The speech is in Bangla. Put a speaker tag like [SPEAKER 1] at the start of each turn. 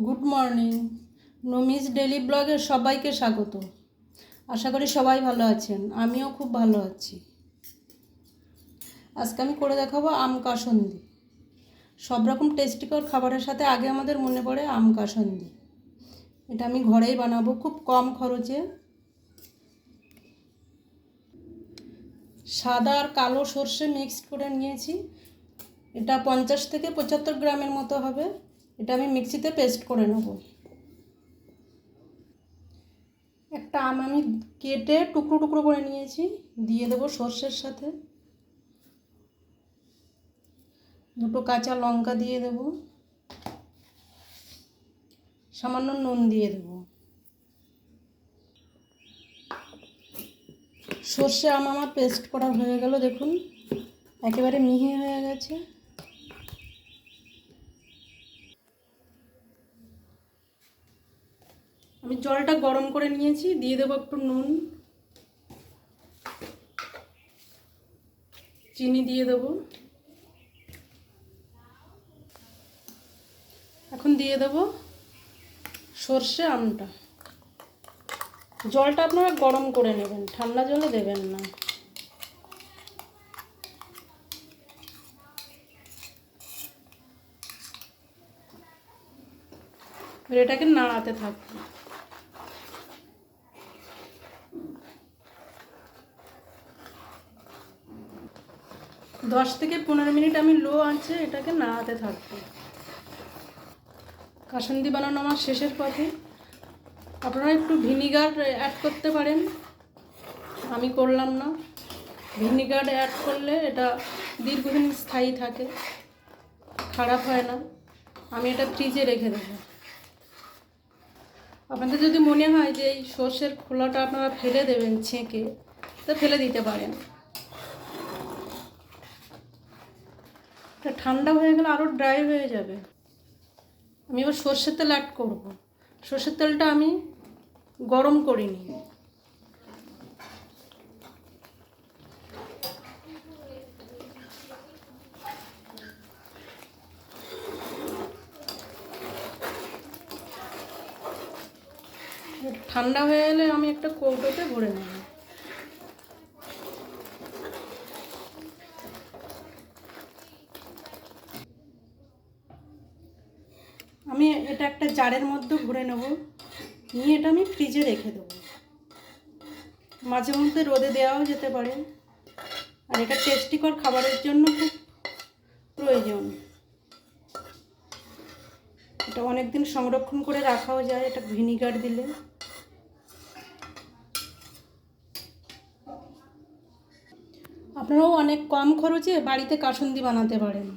[SPEAKER 1] Good morning. নমিস ডেলি ব্লগে সবাইকে স্বাগত। আশা করি সবাই ভালো আছেন, আমিও খুব ভালো আছি। আজকে আমি করে দেখাবো আম কাসুন্দি। সব রকম টেস্টিকর খাবারের সাথে আগে আমাদের মনে পড়ে আম কাসুন্দি। এটা আমি ঘরেই বানাবো খুব কম খরচে। সাদা আর কালো সর্ষে মিক্সড করে নিয়েছি। এটা 50 থেকে 75 গ্রামের মতো হবে। এটা আমি মিক্সিতে পেস্ট করে নেব। একটা আম আমি কেটে টুকরো টুকরো করে নিয়েছি, দিয়ে দেবো সর্ষের সাথে। দুটো কাঁচা লঙ্কা দিয়ে দেব, সামান্য নুন দিয়ে দেব। সর্ষে আম আমার পেস্ট করা হয়ে গেল, দেখুন একেবারে মিহি হয়ে গেছে। আমি জলটা গরম করে নিয়েছি, দিয়ে দেবো একটু নুন, চিনি দিয়ে দেবো। এখন দিয়ে দেবো সর্ষে আমটা। জলটা আপনারা গরম করে নেবেন, ঠান্ডা জলে দেবেন না। এটাকে নাড়াতে থাকবে। দশ থেকে 15 মিনিট আমি লো আঁচে এটাকে নাড়াতে থাকবো। কাসুন্দি বানানো আমার শেষের পথে। আপনারা একটু ভিনিগার অ্যাড করতে পারেন, আমি করলাম না। ভিনিগার অ্যাড করলে এটা দীর্ঘদিন স্থায়ী থাকে, খারাপ হয় না। আমি এটা ফ্রিজে রেখে দেবো। আপনাদের যদি মনে হয় যে এই সর্ষের খোলাটা আপনারা ফেলে দেবেন ছেঁকে, তো ফেলে দিতে পারেন। এটা ঠান্ডা হয়ে গেলে আরও ড্রাই হয়ে যাবে। আমি এবার সর্ষের তেল অ্যাড করব। সর্ষের তেলটা আমি গরম করিনি। ঠান্ডা হয়ে গেলে আমি একটা কৌটোতে ভরে নেব। আমি এটা একটা জারের মধ্যে ভরে নেব, নিয়ে এটা আমি ফ্রিজে রেখে দেবো। মাঝে মধ্যে রোদে দেওয়াও যেতে পারে, আর এটা টেস্টিকর খাবারের জন্য খুব প্রয়োজন। এটা অনেক দিন সংরক্ষণ করে রাখাও যায় এটা ভিনিগার দিলে। আপনারাও অনেক কম খরচে বাড়িতে কাসুন্দি বানাতে পারেন।